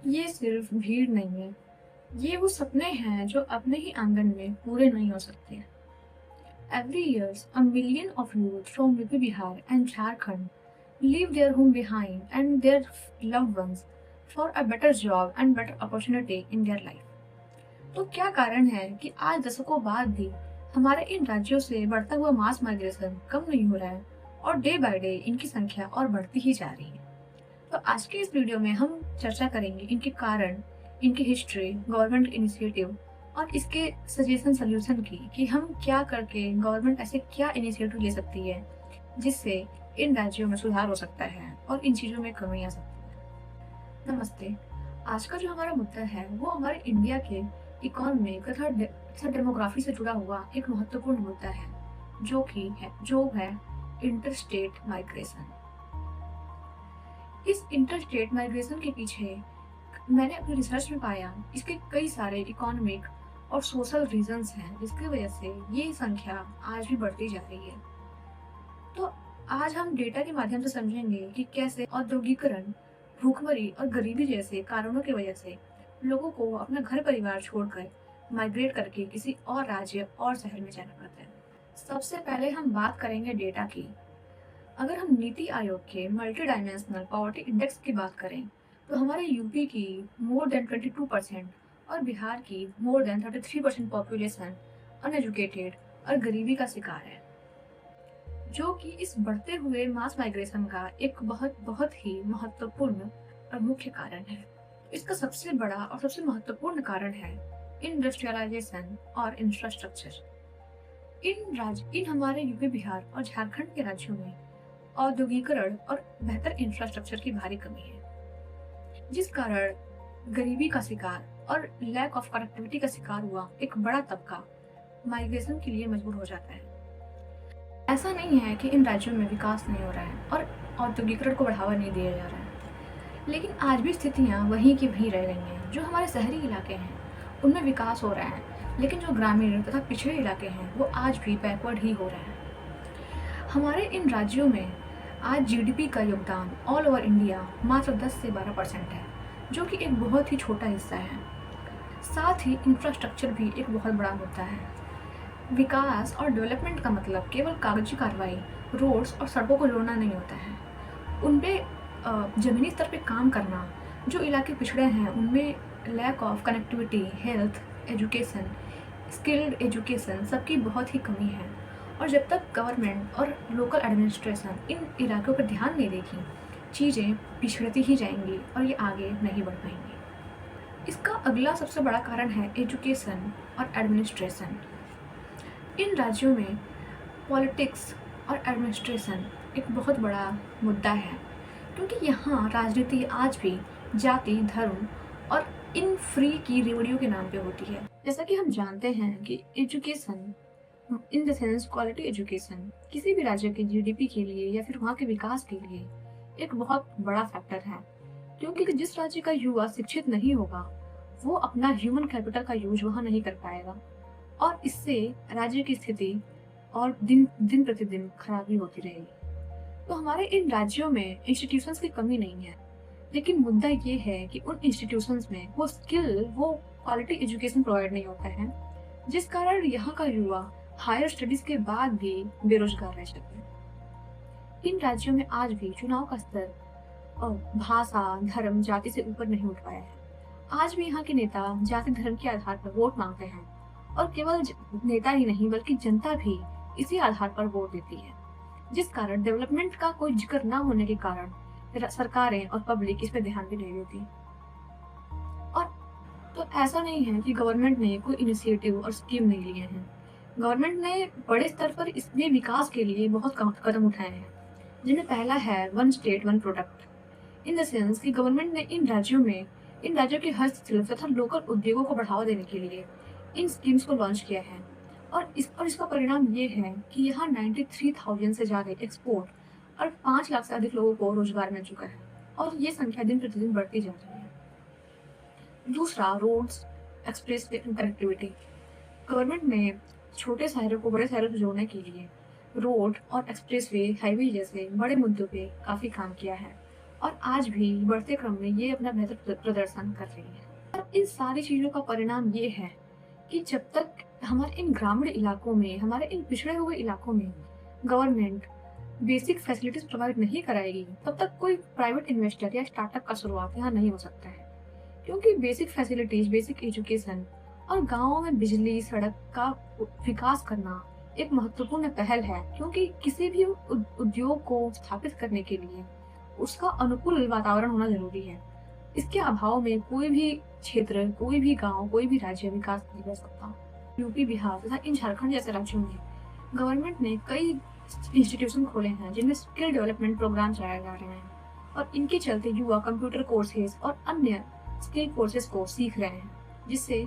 ये सिर्फ भीड़ नहीं है, ये वो सपने हैं जो अपने ही आंगन में पूरे नहीं हो सकते। Every year, a million of youth from UP Bihar and Jharkhand leave their home behind and their loved ones for a better job and better opportunity in their life. तो क्या कारण है कि आज दशकों बाद भी हमारे इन राज्यों से बढ़ता हुआ मास माइग्रेशन कम नहीं हो रहा है और डे बाय डे इनकी संख्या और बढ़ती ही जा रही है। तो आज के इस वीडियो में हम चर्चा करेंगे इनके कारण, इनकी हिस्ट्री, गवर्नमेंट इनिशिएटिव और इसके सजेशन सोल्यूशन की कि हम क्या करके गवर्नमेंट ऐसे क्या इनिशिएटिव ले सकती है जिससे इन राज्यों में सुधार हो सकता है और इन चीज़ों में कमी आ सकती है। नमस्ते। आज का जो हमारा मुद्दा है वो हमारे इंडिया के इकोनॉमी तथा डेमोग्राफी से जुड़ा हुआ एक महत्वपूर्ण मुद्दा है जो है इंटरस्टेट माइग्रेशन। इस इंटरस्टेट माइग्रेशन के पीछे मैंने अपनी रिसर्च में पाया इसके कई सारे इकोनॉमिक और सोशल रीजंस हैं जिसकी वजह से ये संख्या आज भी बढ़ती जा रही है। तो आज हम डेटा के माध्यम से समझेंगे कि कैसे औद्योगिकरण, भूखमरी और गरीबी जैसे कारणों की वजह से लोगों को अपना घर परिवार छोड़कर माइग्रेट करके किसी और राज्य और शहर में जाना पड़ता है। सबसे पहले हम बात करेंगे डेटा की। अगर हम नीति आयोग के मल्टी डायमेंशनल पॉवर्टी इंडेक्स की बात करें तो हमारे यूपी की मोर देन 22% और बिहार की मोर देन 33% पॉपुलेशन अनएजुकेटेड और गरीबी का शिकार है, जो कि इस बढ़ते हुए मास माइग्रेशन का एक बहुत बहुत ही महत्वपूर्ण और मुख्य कारण है। इसका सबसे बड़ा और सबसे महत्वपूर्ण कारण है इंडस्ट्रियलाइजेशन और इंफ्रास्ट्रक्चर। इन हमारे यूपी, बिहार और झारखंड के राज्यों में औद्योगिकरण और बेहतर इंफ्रास्ट्रक्चर की भारी कमी है, जिस कारण गरीबी का शिकार और लैक ऑफ कनेक्टिविटी का शिकार हुआ एक बड़ा तबका माइग्रेशन के लिए मजबूर हो जाता है। ऐसा नहीं है कि इन राज्यों में विकास नहीं हो रहा है और औद्योगिकरण को बढ़ावा नहीं दिया जा रहा है, लेकिन आज भी स्थितियाँ वहीं की वहीं रह गई हैं। जो हमारे शहरी इलाके हैं उनमें विकास हो रहा है, लेकिन जो ग्रामीण तथा पिछड़े इलाके हैं वो आज भी बैकवर्ड ही हो रहे हैं। हमारे इन राज्यों में आज जीडीपी का योगदान ऑल ओवर इंडिया मात्र 10 से 12% है, जो कि एक बहुत ही छोटा हिस्सा है। साथ ही इंफ्रास्ट्रक्चर भी एक बहुत बड़ा मुद्दा है। विकास और डेवलपमेंट का मतलब केवल कागजी कार्रवाई, रोड्स और सड़कों को जोड़ना नहीं होता है। उनपे ज़मीनी स्तर पे काम करना। जो इलाके पिछड़े हैं उनमें lack of connectivity, health, education, skilled education सबकी बहुत ही कमी है। और जब तक गवर्नमेंट और लोकल एडमिनिस्ट्रेशन इन इलाकों पर ध्यान नहीं देगी, चीज़ें पिछड़ती ही जाएंगी और ये आगे नहीं बढ़ पाएंगी। इसका अगला सबसे बड़ा कारण है एजुकेशन और एडमिनिस्ट्रेशन। इन राज्यों में पॉलिटिक्स और एडमिनिस्ट्रेशन एक बहुत बड़ा मुद्दा है, क्योंकि यहाँ राजनीति आज भी जाति, धर्म और इन फ्री की रेवड़ियों के नाम पे होती है। जैसा कि हम जानते हैं कि education in the sense quality education किसी भी राज्य के जीडीपी के लिए या फिर वहाँ के विकास के लिए एक बहुत बड़ा फैक्टर है, क्योंकि जिस राज्य का युवा शिक्षित नहीं होगा वो अपना ह्यूमन कैपिटल का यूज वहाँ नहीं कर पाएगा और इससे राज्य की स्थिति और दिन दिन प्रतिदिन खराबी होती रहेगी। तो हमारे इन राज्यों में इंस्टीट्यूशंस की कमी नहीं है, लेकिन मुद्दा ये है कि उन इंस्टीट्यूशंस में वो स्किल, वो क्वालिटी एजुकेशन प्रोवाइड नहीं होता है, जिस कारण यहाँ का युवा हायर स्टडीज के बाद भी बेरोजगार रह जाते हैं। इन राज्यों में आज भी चुनाव का स्तर भाषा, धर्म, जाति से ऊपर नहीं उठ पाया है। आज भी यहाँ के नेता जाति धर्म के आधार पर वोट मांगते हैं और केवल नेता ही नहीं बल्कि जनता भी इसी आधार पर वोट देती है, जिस कारण डेवलपमेंट का कोई जिक्र न होने के कारण सरकारें और पब्लिक इस पे ध्यान भी नहीं देती। और तो ऐसा नहीं है कि गवर्नमेंट ने कोई इनिशिएटिव और स्कीम नहीं लिए हैं। गवर्नमेंट ने बड़े स्तर पर इसमें विकास के लिए बहुत कदम उठाए हैं, जिनमें पहला है one state one product. In the sense कि गवर्नमेंट ने इन राज्यों के हस्तशिल्प तथा लोकल उद्योगों को बढ़ावा देने के लिए इन स्कीम्स को लॉन्च किया है और इसका परिणाम ये है कि यहाँ 93,000 से ज़्यादा एक्सपोर्ट और 5 लाख से अधिक लोगों को रोजगार मिल चुका है और ये संख्या दिन प्रतिदिन बढ़ती जा रही है। दूसरा, रोड्स, एक्सप्रेस कनेक्टिविटी। गवर्नमेंट ने छोटे शहरों को बड़े शहरों से जोड़ने के लिए रोड और एक्सप्रेसवे, हाईवे जैसे बड़े मुद्दों पे काफ़ी काम किया है और आज भी बढ़ते क्रम में ये अपना बेहतर प्रदर्शन कर रही है। और इन सारी चीज़ों का परिणाम ये है कि जब तक हमारे इन ग्रामीण इलाकों में, हमारे इन पिछड़े हुए इलाकों में गवर्नमेंट बेसिक फैसिलिटीज़ प्रोवाइड नहीं कराएगी, तब तक कोई प्राइवेट इन्वेस्टर या स्टार्टअप का शुरुआत यहाँ नहीं हो सकता है। क्योंकि बेसिक फैसिलिटीज़, बेसिक एजुकेशन और गाँवों में बिजली, सड़क का विकास करना एक महत्वपूर्ण पहल है, क्योंकि किसी भी उद्योग को स्थापित करने के लिए उसका अनुकूल वातावरण होना ज़रूरी है। इसके अभाव में कोई भी क्षेत्र, कोई भी गाँव, कोई भी राज्य विकास नहीं कर सकता। यूपी, बिहार तथा इन झारखंड जैसे राज्यों में गवर्नमेंट ने कई इंस्टीट्यूशन खोले हैं जिनमें स्किल डेवलपमेंट प्रोग्राम चलाए जा रहे हैं, और इनके चलते युवा कंप्यूटर कोर्सेज और अन्य स्किल कोर्सेज को सीख रहे हैं, जिससे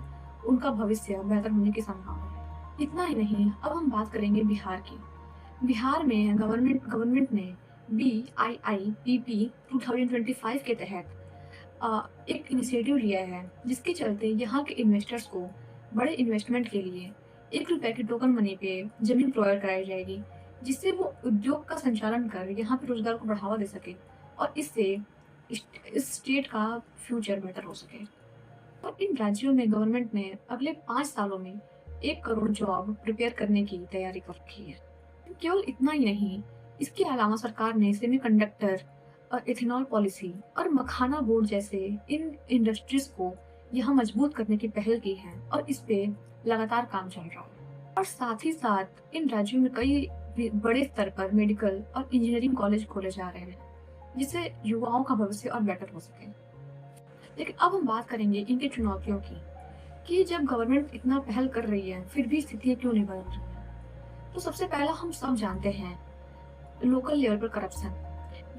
उनका भविष्य बेहतर होने की संभावना है। इतना ही नहीं, अब हम बात करेंगे बिहार की। बिहार में गवर्नमेंट ने BIIPP 2025 के तहत एक इनिशिएटिव लिया है, जिसके चलते यहाँ के इन्वेस्टर्स को बड़े इन्वेस्टमेंट के लिए ₹1 की टोकन मनी पे जमीन प्रोवाइड कराई जाएगी, जिससे वो उद्योग का संचालन कर यहाँ पे रोजगार को बढ़ावा दे सके और इससे इस स्टेट का फ्यूचर बेटर हो सके। और इन राज्यों में गवर्नमेंट ने अगले 5 सालों में 1 करोड़ जॉब प्रिपेयर करने की तैयारी कर रखी है। केवल इतना ही नहीं, इसके अलावा सरकार ने सेमीकंडक्टर और इथेनॉल पॉलिसी और मखाना बोर्ड जैसे इन इंडस्ट्रीज को यहाँ मजबूत करने की पहल की है, और इस पे लगातार काम चल रहा है। और साथ ही साथ इन राज्यों में कई बड़े स्तर पर मेडिकल और इंजीनियरिंग कॉलेज खोले जा रहे हैं, जिससे युवाओं का भविष्य और बेटर हो सके। लेकिन अब हम बात करेंगे इनकी चुनौतियों की, कि जब गवर्नमेंट इतना पहल कर रही है फिर भी स्थितियाँ क्यों नहीं बदल रही हैं। तो सबसे पहला हम सब जानते हैं, लोकल लेवल पर करप्शन।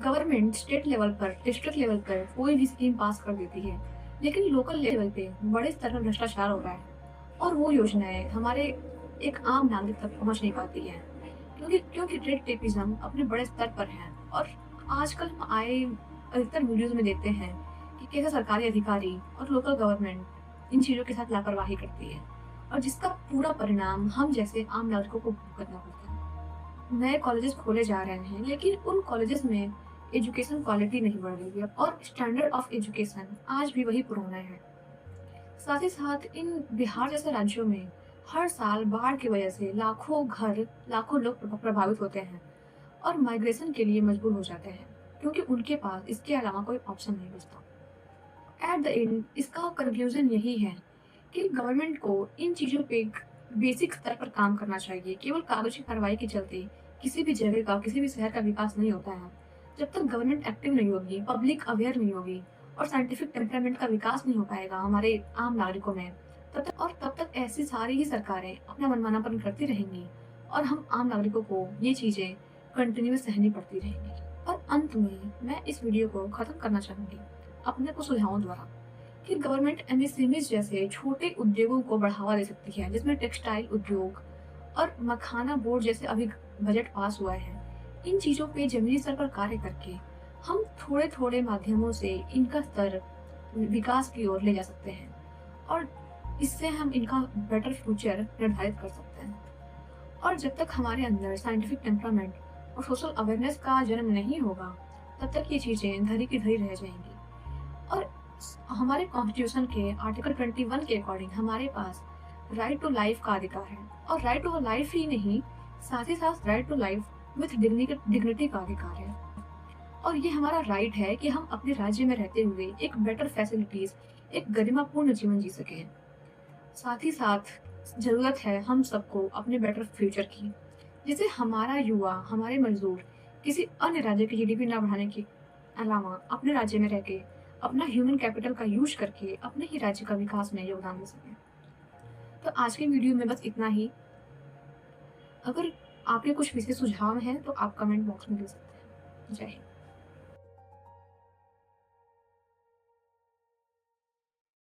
गवर्नमेंट स्टेट लेवल पर, डिस्ट्रिक्ट लेवल पर कोई भी स्कीम पास कर देती है, लेकिन लोकल लेवल पे बड़े स्तर पर भ्रष्टाचार हो रहा है, और वो योजनाएं हमारे एक आम नागरिक तक पहुंच नहीं पाती है, क्योंकि रेड टेपिज्म अपने बड़े स्तर पर है। और आजकल हम आए अधिकतर वीडियोज में देखते हैं कि कैसे सरकारी अधिकारी और लोकल गवर्नमेंट इन चीज़ों के साथ लापरवाही करती है, और जिसका पूरा परिणाम हम जैसे आम नागरिकों को भुगतना पड़ता है। नए कॉलेजेस खोले जा रहे हैं, लेकिन उन कॉलेजेस में एजुकेशन क्वालिटी नहीं बढ़ रही है, और स्टैंडर्ड ऑफ एजुकेशन आज भी वही पुराना है। साथ ही साथ इन बिहार जैसे राज्यों में हर साल बाढ़ की वजह से लाखों लोग प्रभावित होते हैं और माइग्रेशन के लिए मजबूर हो जाते हैं, क्योंकि उनके पास इसके अलावा कोई ऑप्शन नहीं बचता। एट द एंड इसका कंक्लूजन यही है कि गवर्नमेंट को इन चीज़ों पे बेसिक स्तर पर काम करना चाहिए। केवल कागजी कार्रवाई के चलते किसी भी जगह का, किसी भी शहर का विकास नहीं होता है। जब तक गवर्नमेंट एक्टिव नहीं होगी, पब्लिक अवेयर नहीं होगी और साइंटिफिक टेम्परामेंट का विकास नहीं हो पाएगा हमारे आम नागरिकों में, तब तक ऐसी सारी ही सरकारें अपना मनमानापन करती रहेंगी, और हम आम नागरिकों को ये चीज़ें कंटिन्यू सहनी पड़ती रहेंगी। और अंत में मैं इस वीडियो को ख़त्म करना चाहूँगी अपने कुछ सुझावों द्वारा, कि गवर्नमेंट एमएसएमईज जैसे छोटे उद्योगों को बढ़ावा दे सकती है, जिसमें टेक्सटाइल उद्योग और मखाना बोर्ड जैसे अभी बजट पास हुआ है। इन चीज़ों पे जमीनी स्तर पर कार्य करके हम थोड़े थोड़े माध्यमों से इनका स्तर विकास की ओर ले जा सकते हैं, और इससे हम इनका बेटर फ्यूचर निर्धारित कर सकते हैं। और जब तक हमारे अंदर साइंटिफिक टेम्परामेंट और सोशल अवेयरनेस का जन्म नहीं होगा, तब तक ये चीज़ें धरी की धरी रह जाएंगी। और हमारे कॉन्स्टिट्यूशन के आर्टिकल 21 के अकॉर्डिंग हमारे पास राइट टू लाइफ का अधिकार है, और राइट टू लाइफ ही नहीं, साथ ही साथ right to life with dignity का अधिकार है। और ये हमारा राइट है कि हम अपने राज्य में रहते हुए एक बेटर फैसिलिटीज, एक गरिमापूर्ण जीवन जी सकें। साथ ही साथ जरूरत है हम सबको अपने बेटर फ्यूचर की, जिससे हमारा युवा, हमारे मजदूर किसी अन्य राज्य की जीडीपी ना बढ़ाने के अलावा अपने राज्य में रह के अपना ह्यूमन कैपिटल का यूज करके अपने ही राज्य का विकास में योगदान दे सकें। तो आज के वीडियो में बस इतना ही। अगर आपके कुछ विशेष सुझाव हैं तो आप कमेंट बॉक्स में दे सकते हैं। जय हिंद।